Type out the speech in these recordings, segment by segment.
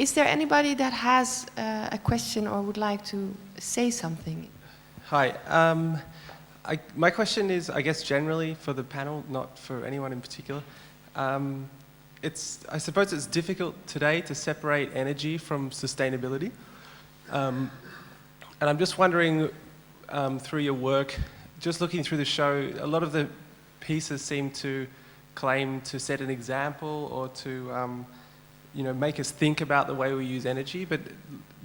Is there anybody that has a question or would like to say something? Hi. My question is, I guess, generally for the panel, not for anyone in particular. I suppose it's difficult today to separate energy from sustainability. And I'm just wondering, through your work, just looking through the show, a lot of the pieces seem to claim to set an example or to make us think about the way we use energy, but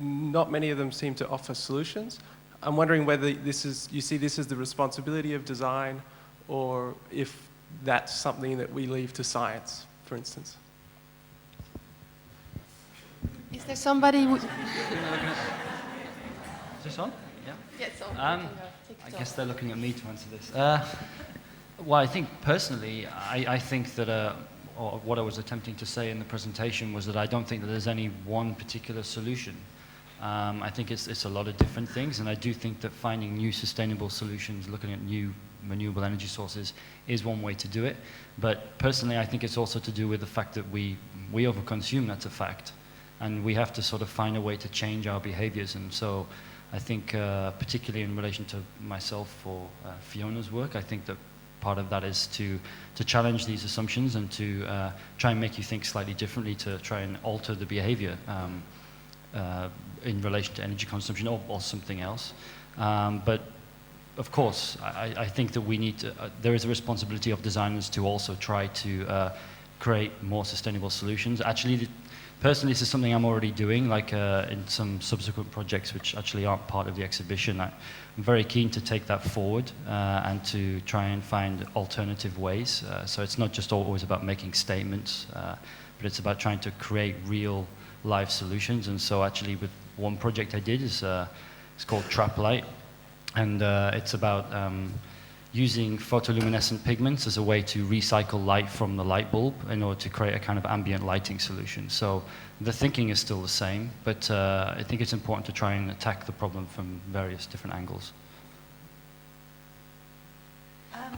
not many of them seem to offer solutions. I'm wondering whether you see this as the responsibility of design, or if that's something that we leave to science, for instance. Is there somebody who... Is this on? Yeah. Yeah, it's on. I guess they're looking at me to answer this. Well, I think personally, I think that, or what I was attempting to say in the presentation was that I don't think that there's any one particular solution. I think it's a lot of different things, and I do think that finding new sustainable solutions, looking at new renewable energy sources, is one way to do it. But personally, I think it's also to do with the fact that we overconsume, that's a fact. And we have to sort of find a way to change our behaviors. And so I think, particularly in relation to myself or Fiona's work, I think that part of that is to challenge these assumptions and to try and make you think slightly differently, to try and alter the behavior in relation to energy consumption or something else. But of course, I think that we need to, there is a responsibility of designers to also try to create more sustainable solutions. Actually, personally, this is something I'm already doing, like in some subsequent projects which actually aren't part of the exhibition. I'm very keen to take that forward and to try and find alternative ways. So it's not just always about making statements, but it's about trying to create real life solutions. And so actually with one project I did is it's called Trap Light, and it's about using photoluminescent pigments as a way to recycle light from the light bulb in order to create a kind of ambient lighting solution. So the thinking is still the same, but I think it's important to try and attack the problem from various different angles. How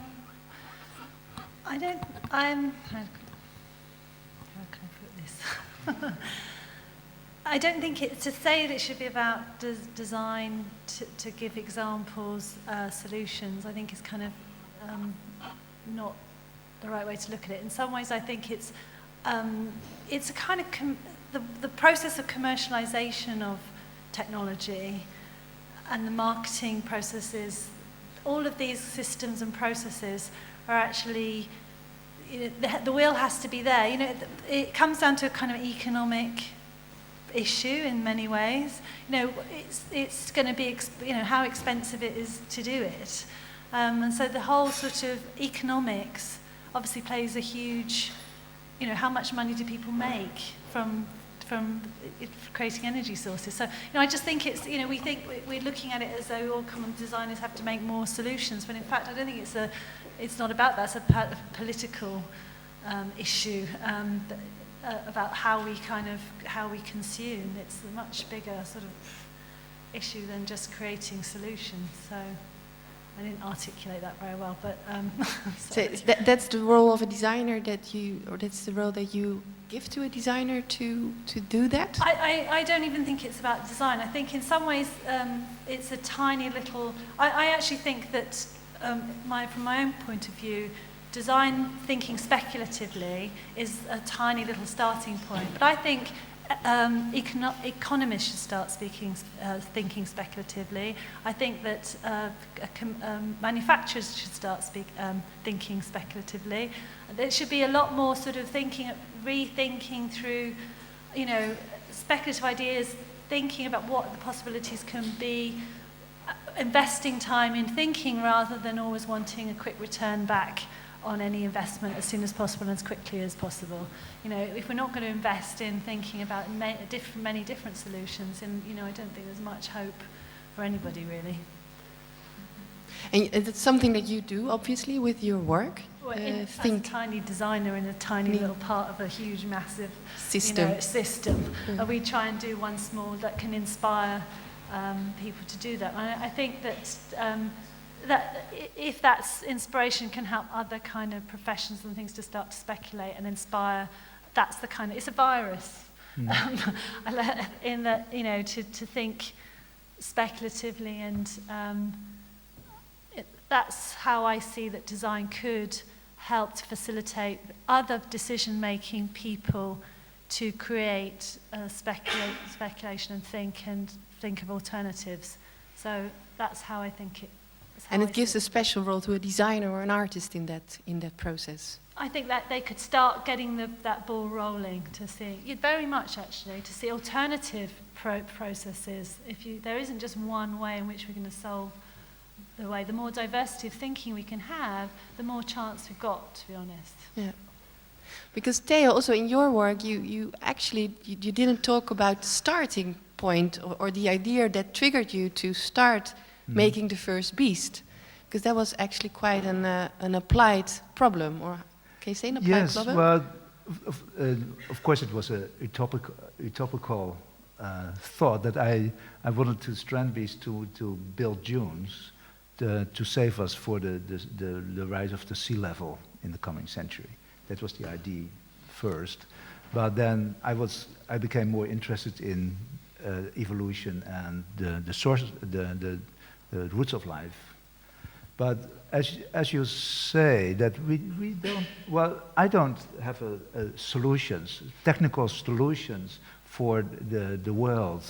can I put this? I don't think it's to say that it should be about design to give examples, solutions. I think it's kind of not the right way to look at it. In some ways, I think it's a kind of the process of commercialization of technology and the marketing processes. All of these systems and processes are actually, the will has to be there. It comes down to a kind of economic issue in many ways. It's going to be, how expensive it is to do it. And so the whole sort of economics obviously plays a huge, how much money do people make from creating energy sources. So, I just think it's, we think we're looking at it as though all common designers have to make more solutions, but in fact I don't think it's not about that. It's a political issue about how we consume. It's a much bigger sort of issue than just creating solutions. So I didn't articulate that very well, but so that's the role of a designer that's the role that you give to a designer to do that? I don't even think it's about design. I think in some ways it's a tiny little. I actually think that from my own point of view, design thinking speculatively is a tiny little starting point. But I think economists should start thinking speculatively. I think that manufacturers should start thinking speculatively. There should be a lot more sort of rethinking through, speculative ideas, thinking about what the possibilities can be, investing time in thinking rather than always wanting a quick return back on any investment as soon as possible and as quickly as possible. If we're not going to invest in thinking about many different solutions, then I don't think there's much hope for anybody really. And it's something that you do, obviously, with your work. Well, as a tiny designer in a tiny little part of a huge, massive system. And we try and do one small that can inspire people to do that. And I think that if that inspiration can help other kind of professions and things to start to speculate and inspire, it's a virus. In that, you know, to think speculatively, and that's how I see that design could help to facilitate other decision-making people to create speculation and think of alternatives. So that's how I think it. And it gives a special role to a designer or an artist in that process. I think that they could start getting that ball rolling to see, very much actually, to see alternative processes. There isn't just one way in which we're going to solve the way. The more diversity of thinking we can have, the more chance we've got, to be honest. Yeah. Because Theo, also in your work, you actually didn't talk about the starting point or the idea that triggered you to start making the first beast, because that was actually quite an applied problem, or can you say an applied problem? Yes, well, of course it was a utopical thought that I wanted to strand beast to build dunes to save us for the rise of the sea level in the coming century. That was the idea first, but then I became more interested in evolution and the sources, the roots of life. But as you say, that we don't, well, I don't have solutions, technical solutions for the world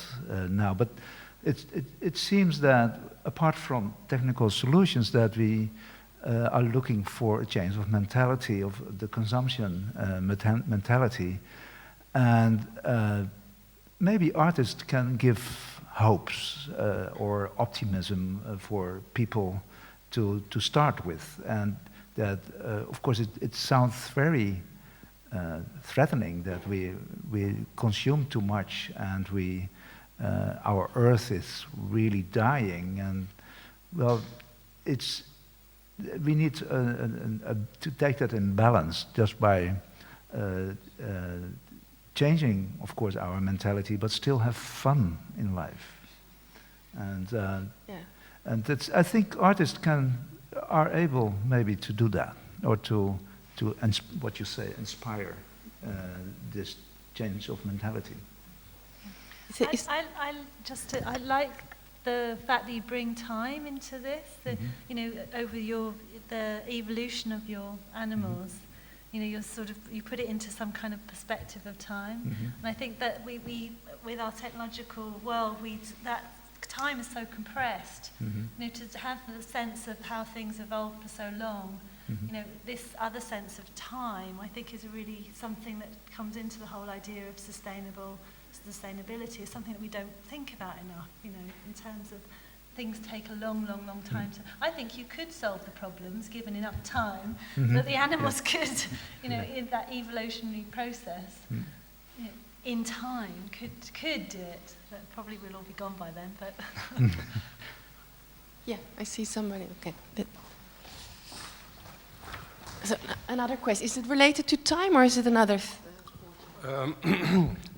now, but it seems that apart from technical solutions, that we are looking for a change of mentality, of the consumption mentality, and maybe artists can give hopes or optimism for people to start with, and that of course it sounds very threatening that we consume too much and our earth is really dying, and well, we need to take that in balance just by changing, of course, our mentality, but still have fun in life. And that's, I think artists are able maybe to do that, or to what you say, inspire this change of mentality. I like the fact that you bring time into this. You know, over the evolution of your animals. You know, you put it into some kind of perspective of time, and I think that we with our technological world, that time is so compressed. You know, to have the sense of how things evolved for so long. You know, this other sense of time, I think, is really something that comes into the whole idea of sustainability. Is something that we don't think about enough. You know, in terms of things take a long time. I think you could solve the problems given enough time, that the animals could, you know, in that evolutionary process, you know, in time, could do it. But probably we'll all be gone by then, but... Yeah, I see somebody, okay. So, another question, is it related to time or is it another...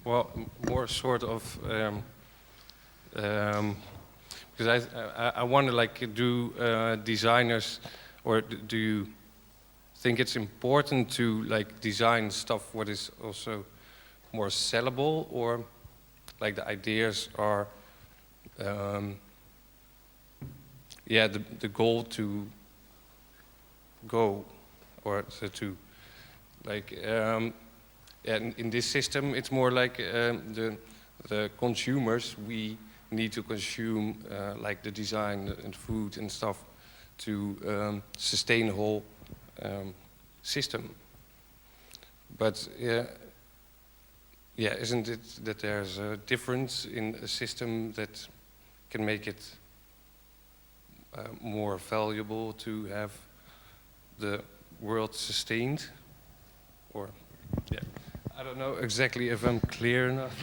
Well, more sort of... because I wonder, like, do designers, or do you think it's important to like design stuff what is also more sellable, or like the ideas are, the goal to go, or to like, in this system it's more like the consumers, we need to consume like the design and food and stuff to sustain the whole system. But isn't it that there's a difference in a system that can make it more valuable to have the world sustained? Or, I don't know exactly if I'm clear enough.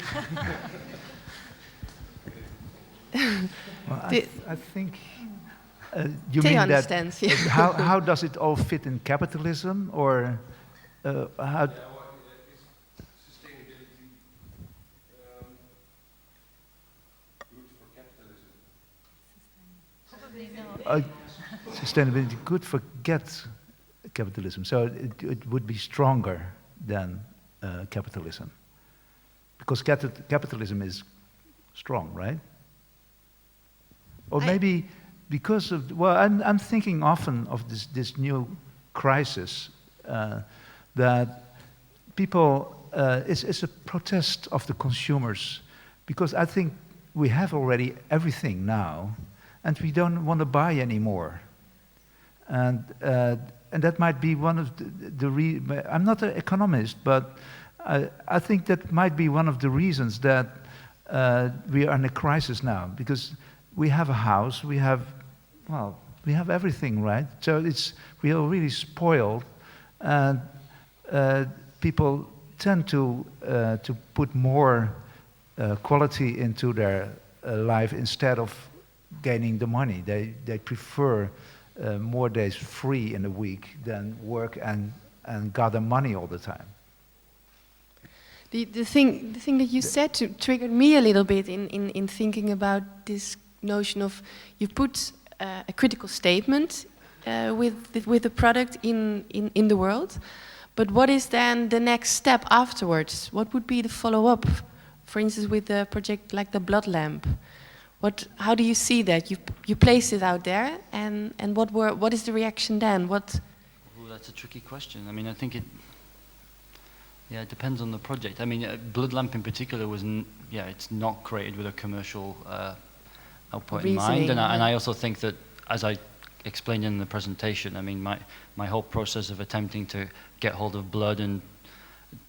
Well, I think you Theo mean understands, that. yeah. How does it all fit in capitalism, or how? Is sustainability good for capitalism? Probably not. Sustainability could forget capitalism, so it would be stronger than capitalism. because capitalism is strong, right? Or I- maybe because of, well, I'm thinking often of this new crisis that people, it's a protest of the consumers, because I think we have already everything now, and we don't want to buy anymore. And that might be one of I'm not an economist, but I think that might be one of the reasons that we are in a crisis now, because we have a house, we have everything, right? So we are really spoiled, and people tend to put more quality into their life instead of gaining the money. They prefer more days free in a week than work and gather money all the time. The thing that you said triggered me a little bit in thinking about this notion of you put a critical statement with the product in the world, but what is then the next step afterwards? What would be the follow-up, for instance, with a project like the blood lamp? How do you see that? You place it out there, and what is the reaction then? Well, that's a tricky question. I mean, I think it depends on the project. I mean, Blood Lamp in particular it's not created with a commercial output in mind, and I also think that, as I explained in the presentation, I mean, my whole process of attempting to get hold of blood and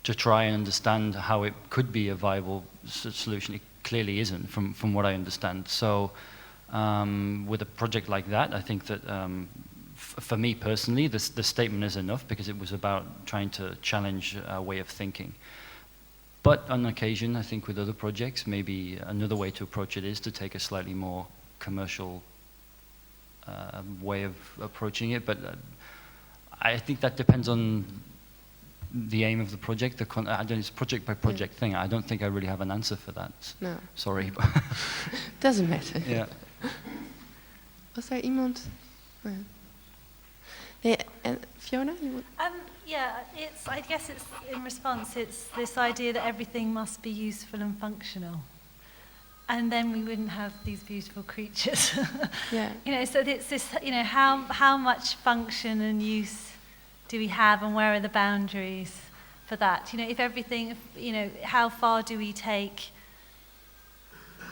to try and understand how it could be a viable solution, it clearly isn't, from what I understand. So with a project like that, I think that for me personally, the statement is enough, because it was about trying to challenge our way of thinking. But on occasion, I think with other projects, maybe another way to approach it is to take a slightly more commercial way of approaching it. But I think that depends on the aim of the project. It's project by project thing. I don't think I really have an answer for that. No. Sorry. Doesn't matter. Yeah. Was there iemand? Oh, yeah. And Fiona, you would? I guess it's in response. It's this idea that everything must be useful and functional, and then we wouldn't have these beautiful creatures. Yeah. So it's this. How much function and use do we have, and where are the boundaries for that? If everything, how far do we take?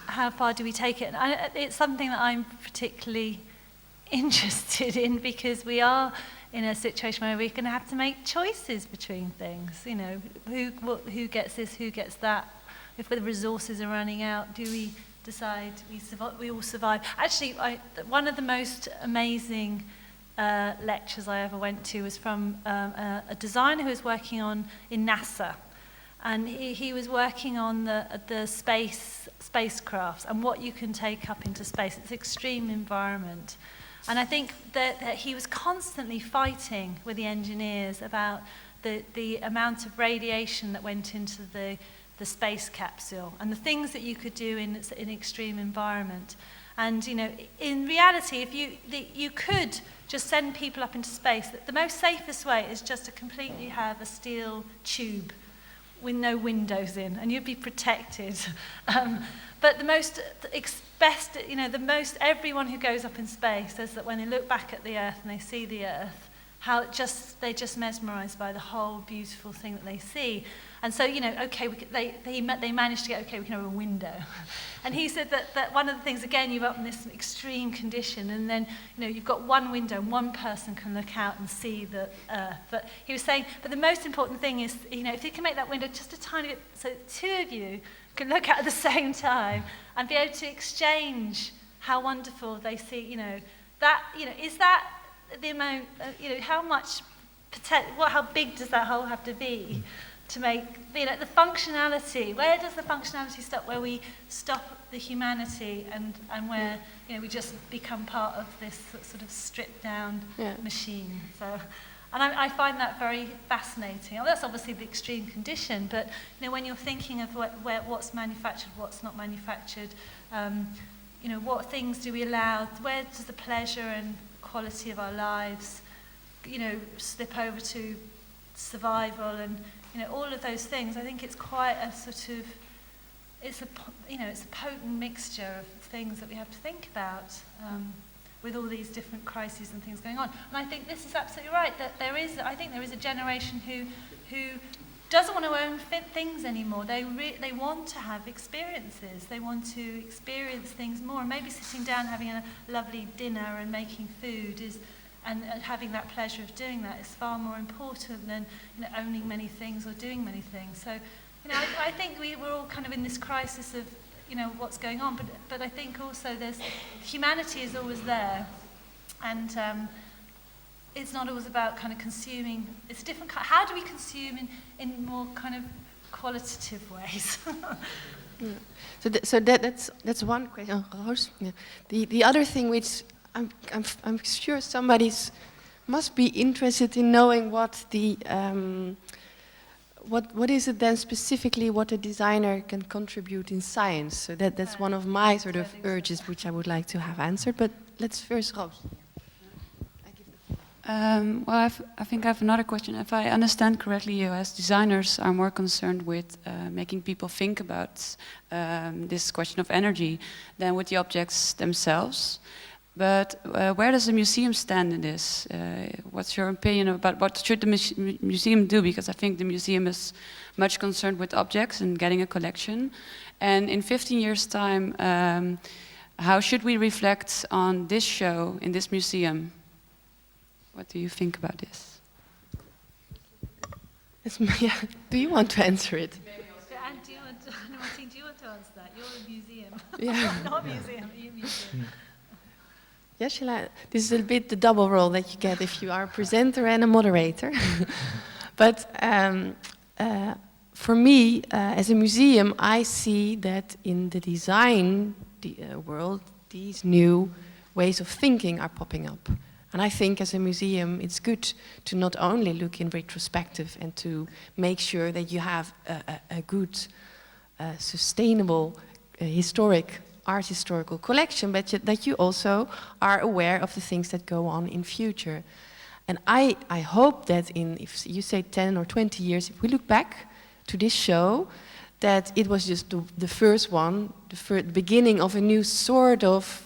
How far do we take it? And it's something that I'm particularly interested in, because we are in a situation where we're going to have to make choices between things. Who gets this, who gets that? If the resources are running out, do we decide we all survive? Actually, one of the most amazing lectures I ever went to was from a designer who was working in NASA, and he was working on the spacecrafts and what you can take up into space. It's extreme environment. And I think that he was constantly fighting with the engineers about the amount of radiation that went into the space capsule and the things that you could do in extreme environment. And in reality, if you could just send people up into space, the most safest way is just to completely have a steel tube with no windows in, and you'd be protected. But everyone who goes up in space says that when they look back at the Earth and they see the Earth, they're just mesmerised by the whole beautiful thing that they see. And so, they managed to get, we can have a window. And he said that one of the things, again, you're up in this extreme condition, and then, you've got one window and one person can look out and see the Earth. But he was saying, but the most important thing is, if you can make that window just a tiny bit, so two of you can look out at the same time and be able to exchange how wonderful they see, is that the amount, how big does that hole have to be to make, the functionality, where does the functionality stop, where we stop the humanity and where, we just become part of this sort of stripped down machine. So, and I find that very fascinating. Well, that's obviously the extreme condition, but when you're thinking of what's manufactured, what's not manufactured, what things do we allow, where does the pleasure and quality of our lives, slip over to survival and, all of those things. I think it's quite a sort of it's it's a potent mixture of things that we have to think about with all these different crises and things going on. And I think this is absolutely right, that I think there is a generation who doesn't want to own things anymore. They want to have experiences. They want to experience things more. And maybe sitting down, having a lovely dinner and making food and having that pleasure of doing that is far more important than owning many things or doing many things. So, I think we're all kind of in this crisis of what's going on, but I think also humanity is always there, and it's not always about kind of consuming. It's a different kind. How do we consume in more kind of qualitative ways? Yeah. So that's one question. Roos? Yeah. The other thing which I'm sure somebody must be interested in knowing what the what is it then specifically what a designer can contribute in science? So that's one of my sort of urges which I would like to have answered. But let's first, Roos. Well, I think I have another question. If I understand correctly, you as designers are more concerned with making people think about this question of energy than with the objects themselves. But where does the museum stand in this? What's your opinion about what should the museum do? Because I think the museum is much concerned with objects and getting a collection. And in 15 years' time, how should we reflect on this show in this museum? What do you think about this? Do you want to answer it? And do you want to answer that? You're a museum. Yeah. Not a museum, you're a museum. Yeah, shall I? This is a bit the double role that you get if you are a presenter and a moderator. But for me, as a museum, I see that in the design world, these new ways of thinking are popping up. And I think as a museum, it's good to not only look in retrospective and to make sure that you have a good, sustainable, art historical collection, but that you also are aware of the things that go on in future. And I hope that if you say 10 or 20 years, if we look back to this show, that it was just the first one, the beginning of a new sort of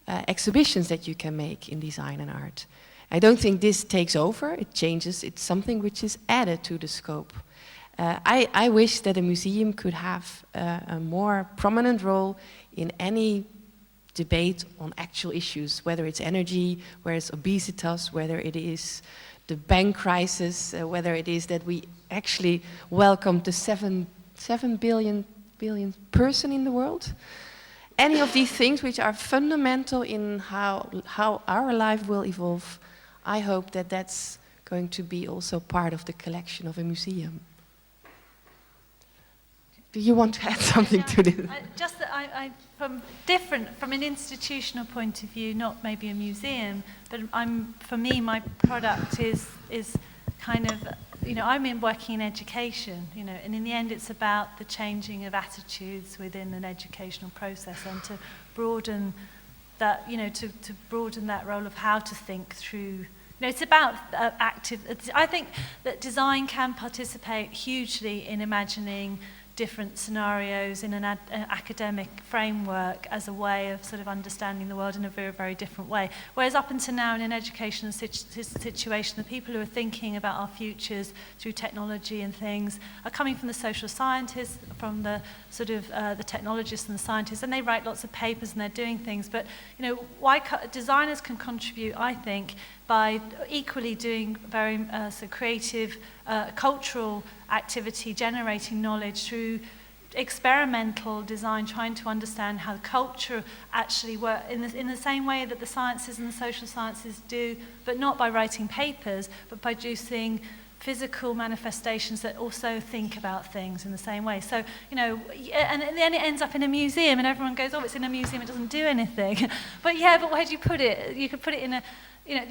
exhibitions that you can make in design and art. I don't think this takes over, it changes, it's something which is added to the scope. I wish that a museum could have a more prominent role in any debate on actual issues, whether it's energy, whether it's obesitas, whether it is the bank crisis, whether it is that we actually welcome the 7 billion person in the world. Any of these things which are fundamental in how our life will evolve, I hope that that's going to be also part of the collection of a museum. Do you want to add something to this? Just that from an institutional point of view, not maybe a museum, but for me, my product is kind of, I'm working in education, and in the end it's about the changing of attitudes within an educational process and to broaden that, to broaden that role of how to think through. It's about I think that design can participate hugely in imagining different scenarios in an academic framework as a way of sort of understanding the world in a very, very different way. Whereas up until now in an educational situation, the people who are thinking about our futures through technology and things are coming from the social scientists, from the sort of the technologists and the scientists, and they write lots of papers and they're doing things. But, designers can contribute, I think, by equally doing very creative, cultural activity, generating knowledge through experimental design, trying to understand how culture actually works in the same way that the sciences and the social sciences do, but not by writing papers, but by producing physical manifestations that also think about things in the same way. So, and then it ends up in a museum and everyone goes, oh, it's in a museum, it doesn't do anything. But where do you put it? You could put it in a,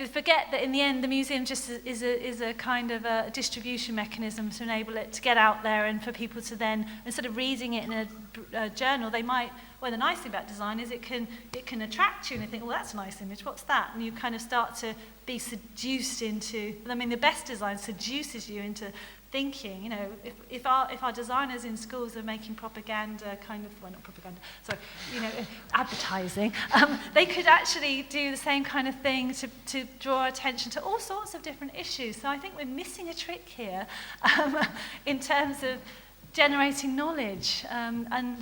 forget that in the end the museum just is a kind of a distribution mechanism to enable it to get out there and for people to then, instead of reading it in a journal, they might, Well, the nice thing about design is it can attract you and you think, well, that's a nice image, what's that? And you kind of start to be seduced into, I mean, the best design seduces you into thinking, you know, if our designers in schools are making propaganda, kind of, well, not propaganda, sorry, you know, advertising, they could actually do the same kind of thing to draw attention to all sorts of different issues. So I think we're missing a trick here in terms of generating knowledge and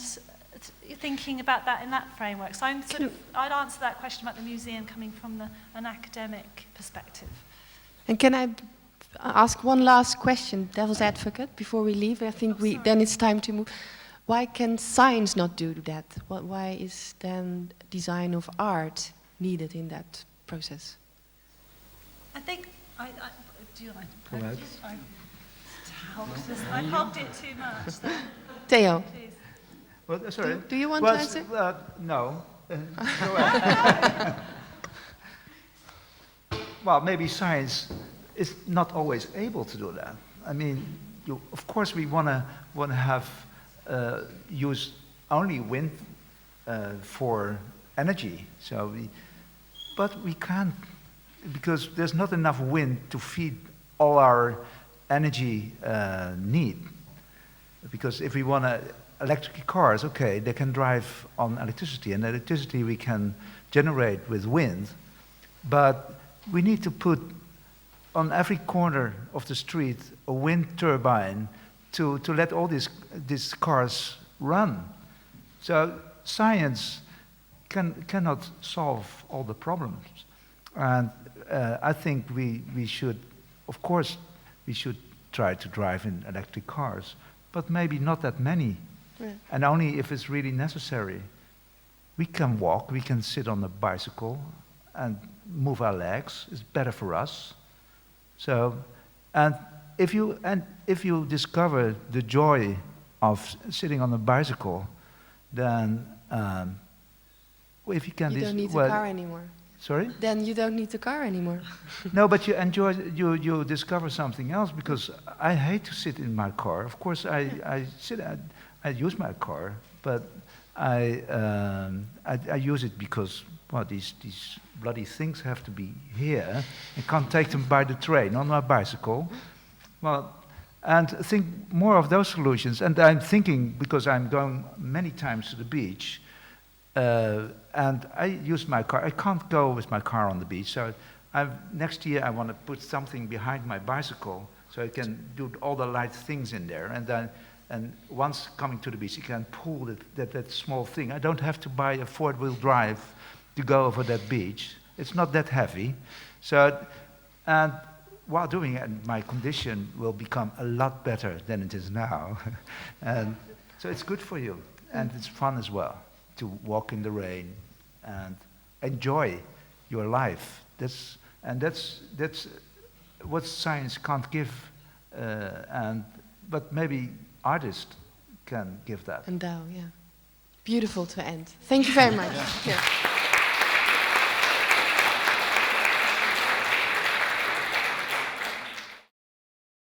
thinking about that in that framework. So I'd answer that question about the museum coming from an academic perspective. And can I ask one last question, devil's advocate, before we leave? I think then it's time to move. Why can science not do that? Why is then design of art needed in that process? I think, do you like? Go ahead. I hogged it too much. So. Theo, Please. Well, sorry. do you want to answer? No. Go ahead. Well, maybe science is not always able to do that. I mean, of course, we want to have use only wind for energy. But we can't, because there's not enough wind to feed all our energy need. Because if we want electric cars, okay, they can drive on electricity, and electricity we can generate with wind, but we need to put on every corner of the street a wind turbine to let all these cars run. So science cannot solve all the problems. And I think we should, of course, we should try to drive in electric cars, but maybe not that many. Yeah. And only if it's really necessary. We can walk, we can sit on a bicycle and move our legs. It's better for us. So, and if you discover the joy of sitting on a bicycle, then if you can, you don't need a car anymore. Sorry? Then you don't need a car anymore. No, but you enjoy, you discover something else, because I hate to sit in my car. Of course, I use my car, but I use it because, well, these bloody things have to be here. I can't take them by the train on my bicycle. Well, and think more of those solutions. And I'm thinking, because I'm going many times to the beach, and I use my car. I can't go with my car on the beach, so next year I want to put something behind my bicycle so I can do all the light things in there. And once coming to the beach, you can pull that small thing. I don't have to buy a four-wheel drive to go over that beach. It's not that heavy. So, and while doing it, my condition will become a lot better than it is now. And so it's good for you, and it's fun as well to walk in the rain and enjoy your life. That's what science can't give, but maybe artists can give that. Endow, yeah. Beautiful to end. Thank you very much. Yeah.